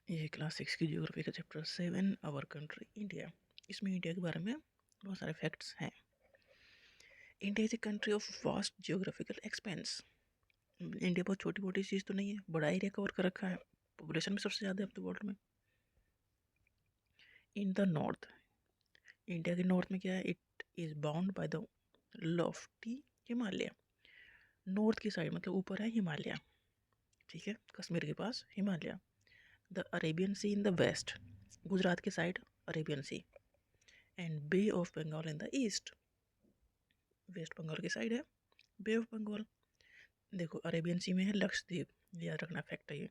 ये क्लास 6 की ज्योग्राफी का चैप्टर 7 आवर कंट्री इंडिया। इसमें इंडिया के बारे में बहुत सारे फैक्ट्स हैं। India is a country of vast geographical expense. India बहुत छोटी मोटी चीज़ तो नहीं है, बड़ा एरिया कवर कर रखा है। पॉपुलेशन में सबसे ज़्यादा है अब तो वर्ल्ड में। इन द नॉर्थ, इंडिया के नॉर्थ में क्या है? It is bound by the lofty Himalaya. North की साइड मतलब ऊपर है हिमालय, ठीक है, कश्मीर के पास Himalaya. The Arabian Sea in the west, Gujarat के side Arabian Sea. And Bay of Bengal in the east, West Bengal की साइड है बे ऑफ बंगाल। देखो अरेबियन सी में है लक्षद्वीप, याद रखना फैक्ट है ये।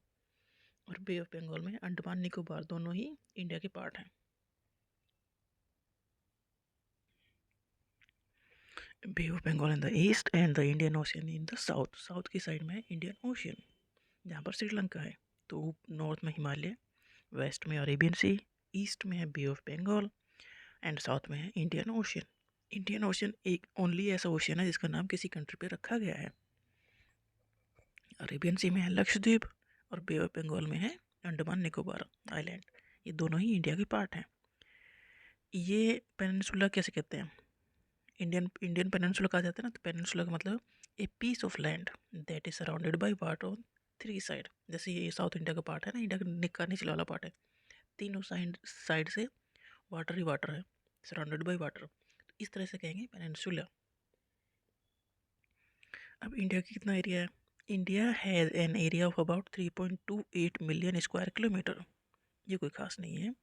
और बे ऑफ बंगाल में अंडमान निकोबार, दोनों ही इंडिया के पार्ट हैं। Bay of Bengal in the east and the Indian Ocean in the south. South की साइड में इंडियन ओशियन, जहाँ पर श्रीलंका है। तो नॉर्थ में हिमालय, वेस्ट में अरेबियन सी, ईस्ट में है Bay of Bengal and south में है इंडियन ओशियन। इंडियन ओशियन एक ओनली ऐसा ओशियन है जिसका नाम किसी कंट्री पे रखा गया है। अरेबियन सी में है लक्षद्वीप और बे ऑफ बंगाल में है अंडमान निकोबार आइलैंड। ये दोनों ही इंडिया के पार्ट हैं। ये पेनिनसुला कैसे कहते हैं? इंडियन इंडियन पेनिनसुला कहा जाता है ना। तो पेनिनसुला का मतलब a piece of land that is surrounded by water on three side. जैसे ये साउथ इंडिया का पार्ट है ना, इंडिया का निक्का निचला वाला पार्ट है, तीनों साइड से वाटर ही वाटर है, सराउंडेड बाय वाटर। तो इस तरह से कहेंगे पेनिनसुला। अब इंडिया की कितना एरिया है? India has an area of about 3.28 million square kilometre. ये कोई खास नहीं है।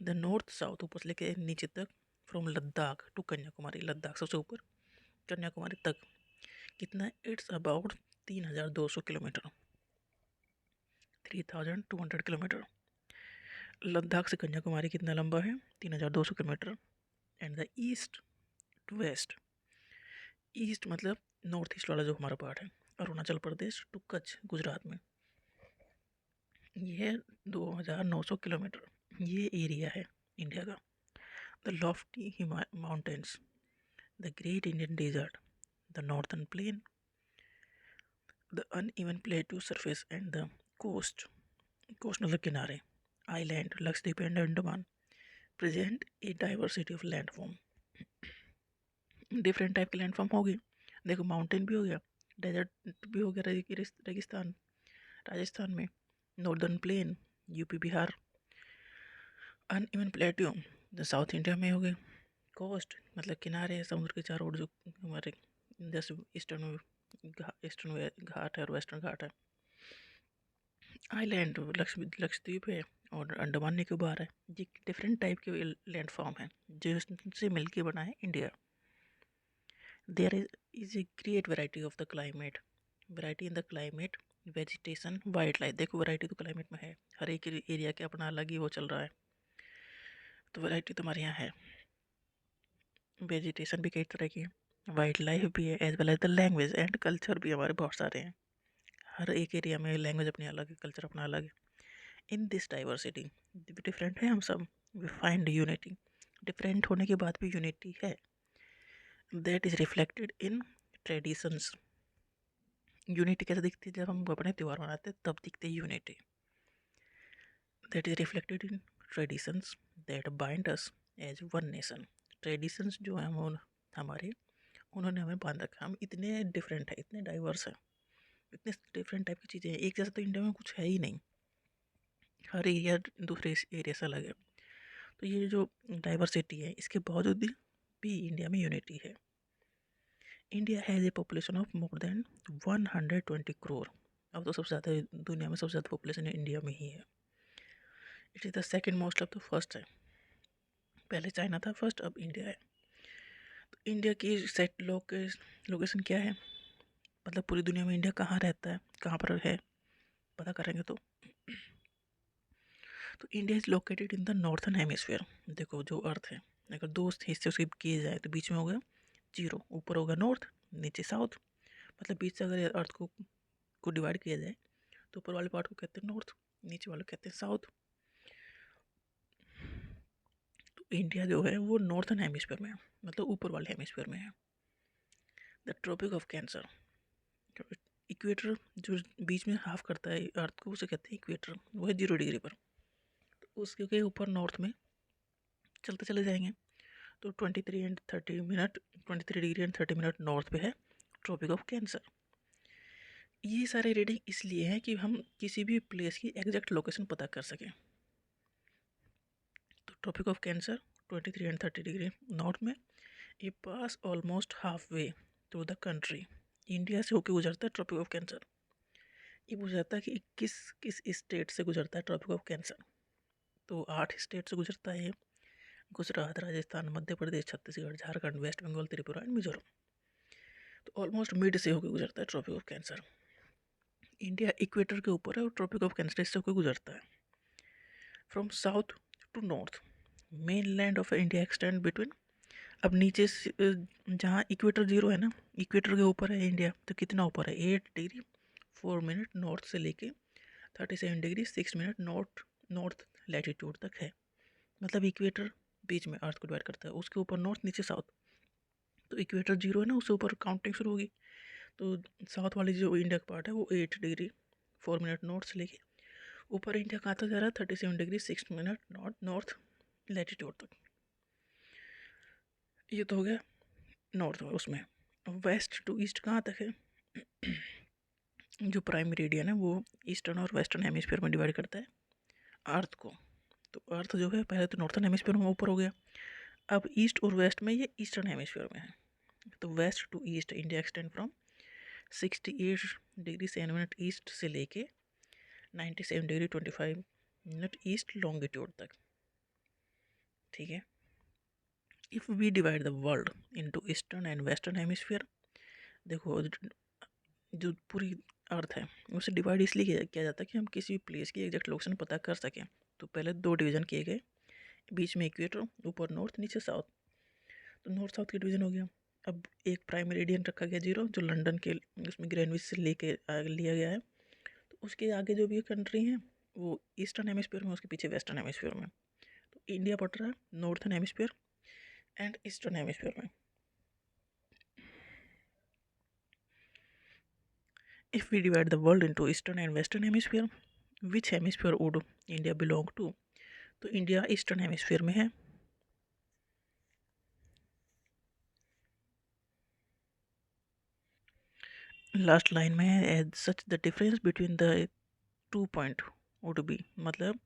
द नॉर्थ साउथ, ऊपर से लेके नीचे तक, फ्रॉम लद्दाख टू कन्याकुमारी, लद्दाख सबसे ऊपर, कन्याकुमारी तक कितना है? It's about 3200 kilometre, 3200 kilometre. Ladakh से कन्याकुमारी कितना लंबा है? 3200 kilometre. And the east to west, east मतलब नॉर्थ ईस्ट वाला जो हमारा पार्ट है, अरुणाचल प्रदेश टू कच्छ गुजरात में, ये है 2900 किलोमीटर। ये एरिया है इंडिया का। The lofty mountains, the great Indian desert, the northern plain, the uneven plateau surface and the coast, coast मतलब किनारे, island Lakshadweep and Andaman, present a diversity of landform. Different type के landform हो गए। देखो mountain भी हो गया, डेजर्ट भी हो गया, रेगिस्तान राजस्थान में, northern plain UP Bihar, uneven plateau जो साउथ इंडिया में हो गए, कोस्ट मतलब किनारे समुद्र के चारों ओर जो हमारे जैसे ईस्टर्न घाट है और वेस्टर्न घाट है, आइलैंड लक्षद्वीप है और अंडमान निकोबार है। ये डिफरेंट टाइप के लैंडफॉर्म हैं जिनसे मिलके बना है India. There is a great variety of the climate, variety in the climate, vegetation, wild life. देखो वैरायटी तो क्लाइमेट में है, हर एक एरिया के अपना अलग ही वो चल रहा है। तो वैरायटी तो हमारे यहाँ है, वेजिटेशन भी कई तरह की है, वाइल्ड लाइफ भी है, as well as the language and culture भी हमारे बहुत सारे हैं। हर एक एरिया में लैंग्वेज अपनी अलग है, कल्चर अपना अलग है। इन दिस डाइवर्सिटी, डिफरेंट है हम सब, वी फाइंड यूनिटी। डिफरेंट होने के बाद भी यूनिटी है। That is reflected in traditions. Unity कैसे दिखती है? जब हम अपने त्यौहार मनाते हैं तब दिखती है unity. That is reflected in traditions that bind us as one nation. Traditions जो हैं वो हमारे, उन्होंने हमें बांध रखा। हम इतने डिफरेंट है, इतने डाइवर्स हैं, इतने डिफरेंट टाइप की चीज़ें हैं, एक जैसा तो इंडिया में कुछ है ही नहीं। हर एरिया दूसरे एरिया से अलग है। तो ये जो डाइवर्सिटी है इसके बावजूद भी इंडिया में यूनिटी है। India has a population of more than 120 crore. अब तो सबसे ज़्यादा दुनिया में सबसे ज़्यादा पॉपुलेशन इंडिया में ही है। It is the second most of the first है, पहले चाइना था फर्स्ट, अब इंडिया है। तो इंडिया की सेट लोकेशन क्या है? मतलब पूरी दुनिया में इंडिया कहाँ रहता है, कहाँ पर है, पता करेंगे तो India is located in the northern hemisphere. देखो जो अर्थ है, अगर दो हिस्से उसके किए जाए तो बीच में होगा जीरो, ऊपर होगा नॉर्थ, नीचे साउथ। मतलब बीच से अगर अर्थ को डिवाइड किया जाए तो ऊपर वाले पार्ट को कहते हैं नॉर्थ, नीचे वाले कहते हैं साउथ। तो इंडिया जो है वो नॉर्थन हेमिस्फीयर में है, मतलब ऊपर वाले हेमिस्फीयर में है। The tropic of cancer, equator जो बीच में हाफ करता है अर्थ को, उसे कहते हैं इक्वेटर, वो है 0 डिग्री पर। उसके ऊपर नॉर्थ में चलते चले जाएंगे तो 23 डिग्री एंड 30 मिनट नॉर्थ पे है ट्रॉपिक ऑफ कैंसर। ये सारे रीडिंग इसलिए हैं कि हम किसी भी प्लेस की एग्जैक्ट लोकेशन पता कर सकें। तो tropic of cancer 23 and 30 degree north में ये पास almost half way through the country. India से होकर गुजरता है ट्रॉपिक ऑफ कैंसर। ये पूछा जाता है कि किस किस स्टेट से गुजरता है ट्रॉपिक ऑफ कैंसर। तो 8 स्टेट से गुजरता है। गुजरात, राजस्थान, मध्य प्रदेश, छत्तीसगढ़, झारखंड, वेस्ट बंगाल, त्रिपुरा एंड मिजोरम। तो ऑलमोस्ट मिड से होकर गुजरता है tropic of cancer. India equator के ऊपर है और ट्रॉपिक ऑफ कैंसर से होकर गुजरता है। From south to north main land of India extend between. अब नीचे जहाँ इक्वेटर जीरो है ना, इक्वेटर के ऊपर है इंडिया, तो कितना ऊपर है 8 डिग्री 4 मिनट नॉर्थ से लेके 37 डिग्री 6 मिनट नॉर्थ लैटिट्यूड तक है। मतलब इक्वेटर बीच में अर्थ को डिवाइड करता है, उसके ऊपर नॉर्थ नीचे साउथ। तो इक्वेटर जीरो है ना, उससे ऊपर काउंटिंग शुरू होगी। तो साउथ वाली जो इंडिया का पार्ट है वो 8 डिग्री 4 मिनट नॉर्थ से लेके ऊपर इंडिया कहाँ तक जा रहा है 37 डिग्री 6 मिनट नॉर्थ लैटिट्यूड तक। ये तो हो गया नॉर्थ। उसमें वेस्ट टू ईस्ट कहाँ तक है जो प्राइम मेरिडियन है वो ईस्टर्न और वेस्टर्न हेमिस्फीयर में डिवाइड करता है अर्थ को। तो अर्थ जो है पहले तो नॉर्थन हेमिस्फीयर में ऊपर हो गया, अब ईस्ट और वेस्ट में ये ईस्टर्न हेमिस्फीयर में है। तो west to east India extend from 68 degree 7 minute east से लेके 97 डिग्री 25 मिनट ईस्ट लॉन्गिट्यूड तक। ठीक है। If we divide the world into eastern and western hemisphere, देखो जो पूरी अर्थ है उसे डिवाइड इसलिए किया जाता है कि हम किसी भी प्लेस की एग्जैक्ट लोकेशन पता कर सकें। तो पहले 2 डिवीज़न किए गए, बीच में इक्वेटर, ऊपर नॉर्थ नीचे साउथ। तो नॉर्थ साउथ के डिवीज़न हो गया। अब एक प्राइम मेरिडियन रखा गया जीरो, जो लंदन के उसमें ग्रेनविच से लेके लिया गया है। तो उसके आगे जो भी कंट्री हैं वो ईस्टर्न हेमिस्फीयर में, उसके पीछे वेस्टर्न हेमिस्फीयर में। तो इंडिया पड़ रहा है northern hemisphere and eastern hemisphere में। If we divide the world into eastern and western hemisphere, which hemisphere would India belong to? तो इंडिया ईस्टर्न हेमिस्फीयर में है। लास्ट लाइन में है as such the difference between the 2 point would be, मतलब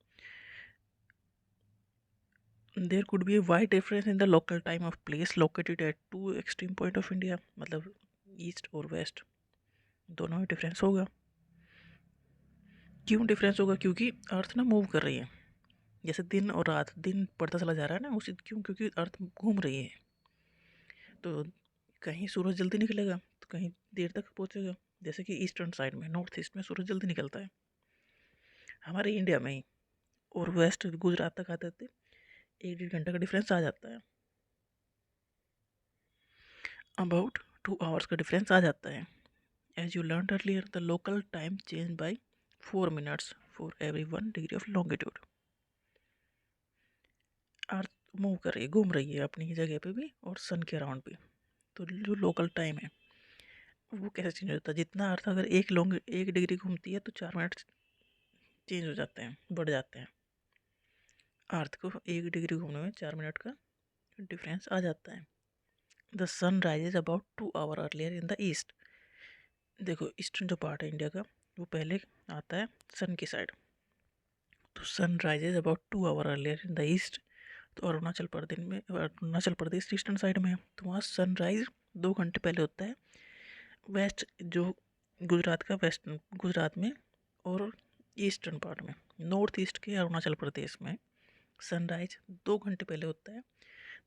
there could be a wide difference in the local time of place located at 2 extreme point of India. मतलब east और west दोनों में difference होगा। क्यों difference होगा? क्योंकि अर्थ ना मूव कर रही है, जैसे दिन और रात, दिन बढ़ता चला जा रहा है ना, उसी क्यों, क्योंकि अर्थ घूम रही है। तो कहीं सूरज जल्दी निकलेगा तो कहीं देर तक पहुंचेगा। जैसे कि ईस्टर्न साइड में, नॉर्थ ईस्ट में सूरज जल्दी निकलता है हमारे इंडिया में ही, और वेस्ट गुजरात तक आते थे 1-1.5 घंटे का डिफरेंस आ जाता है। अबाउट 2 आवर्स का डिफरेंस आ जाता है। As you learn earlier the local time change by 4 minutes for every 1 degree of longitude. Earth move कर रही है, घूम रही है अपनी जगह पे भी और सन के अराउंड भी। तो जो लोकल टाइम है वो कैसे चेंज होता है? जितना अर्थ अगर 1 डिग्री घूमती है तो 4 मिनट चेंज हो जाते हैं, बढ़ जाते हैं। अर्थ को 1 डिग्री घूमने में 4 मिनट का डिफरेंस आ जाता है। The sun rises about 2 hour earlier in the east. देखो ईस्टर्न जो पार्ट है इंडिया का वो पहले आता है सन की साइड। तो sun rises about 2 hour earlier in the east. तो अरुणाचल प्रदेश ईस्टर्न साइड में है, तो वहाँ सनराइज 2 घंटे पहले होता है। वेस्ट जो गुजरात का वेस्ट गुजरात में और ईस्टर्न पार्ट में, नॉर्थ ईस्ट के अरुणाचल प्रदेश में सनराइज 2 घंटे पहले होता है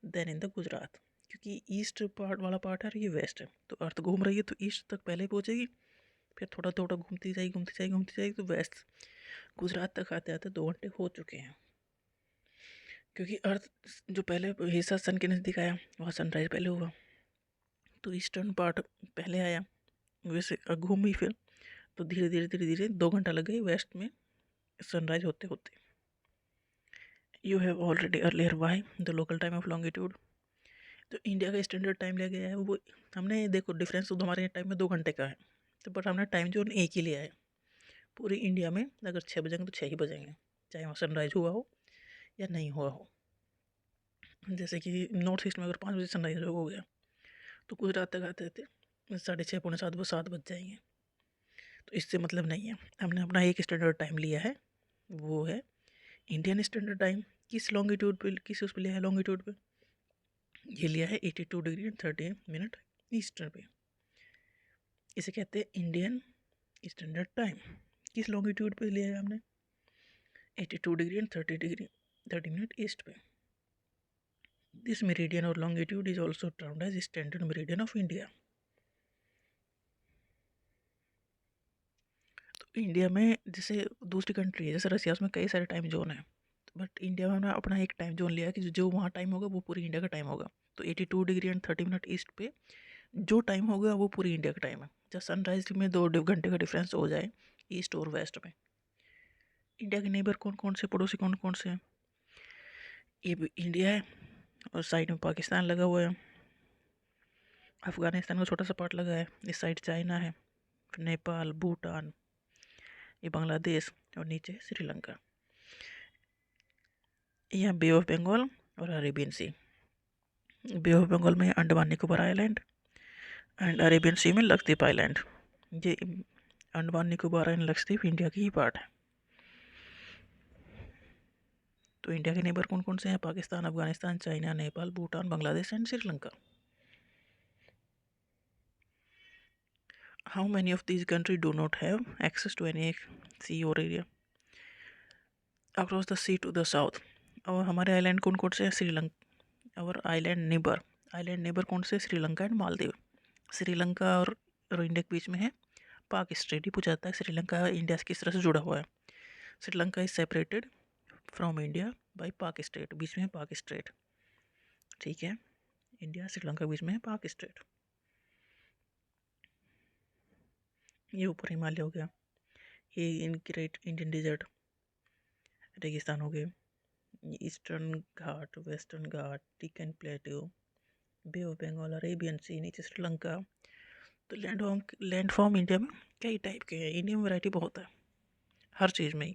देन इन द गुजरात। क्योंकि ईस्ट पार्ट वाला पार्ट है और ये वेस्ट है, तो अर्थ घूम रही है तो ईस्ट तक पहले पहुँचेगी, फिर थोड़ा थोड़ा घूमती जाएगी तो वेस्ट गुजरात तक आते आते 2 घंटे हो चुके हैं। क्योंकि अर्थ जो पहले हिस्सा सन के नज़दीक आया वहाँ सनराइज पहले हुआ, तो ईस्टर्न पार्ट पहले आया, वैसे घूमी फिर, तो धीरे धीरे 2 घंटा लग गए वेस्ट में सनराइज होते होते। You have already earlier why the local time of longitude. तो इंडिया का स्टैंडर्ड टाइम लिया गया है वो, हमने देखो डिफरेंस तो हमारे टाइम में 2 घंटे का है, तो बट हमने टाइम जोन एक ही लिया है। पूरी इंडिया में अगर 6 बजेंगे तो 6 ही बजेंगे, चाहे वहाँ सनराइज हुआ हो या नहीं हुआ हो। जैसे कि नॉर्थ ईस्ट में अगर 5 बजे सनराइज हो गया तो कुछ रात तक आते आते 6:30 पौने 7 वो 7 बज जाएंगे। तो इससे मतलब नहीं है, हमने अपना एक स्टैंडर्ड टाइम लिया है, वो है इंडियन स्टैंडर्ड टाइम। किस लॉन्गिट्यूड पे, किस उस पे लिया है लॉन्गिट्यूड पे, ये लिया है 82 डिग्री एंड 30 मिनट ईस्टर्न पे। इसे कहते हैं इंडियन स्टैंडर्ड टाइम। किस लॉन्गिट्यूड पे लिया है हमने, 82 डिग्री एंड 30 मिनट ईस्ट पे। दिस मेरिडियन और longitude is also termed as standard meridian of India. तो इंडिया में जैसे दूसरी कंट्री है जैसे रसिया, उसमें कई सारे टाइम जोन है, बट इंडिया में हमने अपना एक टाइम जोन लिया है कि जो वहाँ टाइम होगा वो पूरी इंडिया का टाइम होगा। तो 82 डिग्री एंड 30 मिनट ईस्ट पे जो टाइम होगा वो पूरी इंडिया का टाइम है। जब सनराइज में 2 घंटे का डिफरेंस हो जाए ईस्ट और वेस्ट में। इंडिया के नेबर कौन कौन से, पड़ोसी कौन कौन से हैं, ये भी इंडिया है और साइड में पाकिस्तान लगा हुआ है, अफगानिस्तान का छोटा सा पार्ट लगा है, इस साइड चाइना है, फिर नेपाल, भूटान, ये बांग्लादेश और नीचे श्रीलंका। यहाँ बे ऑफ बंगाल और Arabian Sea. Bay of Bengal में Andaman Nicobar island and Arabian Sea में लक्षद्वीप आइलैंड। ये अंडमान निकोबार एंड लक्षद्वीप इंडिया की ही पार्ट है। तो इंडिया के नेबर कौन कौन से हैं, Pakistan, Afghanistan, China, Nepal, Bhutan, Bangladesh and Sri Lanka. How many of these countries do not have access to any sea or area across the sea to the south? और हमारे आइलैंड कौन कौन से हैं, श्रीलंका और आइलैंड नेबर कौन से, श्रीलंका एंड मालदीव। श्रीलंका और इंडिया के बीच में है पाक स्ट्रेट। ही पूछा जाता है श्रीलंका इंडिया से किस तरह से जुड़ा हुआ है। Sri Lanka is separated from India by पाक स्ट्रेट, बीच में है पाक स्ट्रेट। ठीक है, इंडिया श्रीलंका के बीच में है पाक स्ट्रेट। ये ऊपर हिमालय हो गया, ये इन ग्रेट इंडियन डिजर्ट रेगिस्तान हो गए, eastern ghat, western ghat, Deccan plateau, Bay of Bengal, Arabian Sea, नीचे श्रीलंका। तो लैंड फॉर्म इंडिया में कई टाइप के हैं। इंडिया में वैरायटी बहुत है हर चीज़ में ही।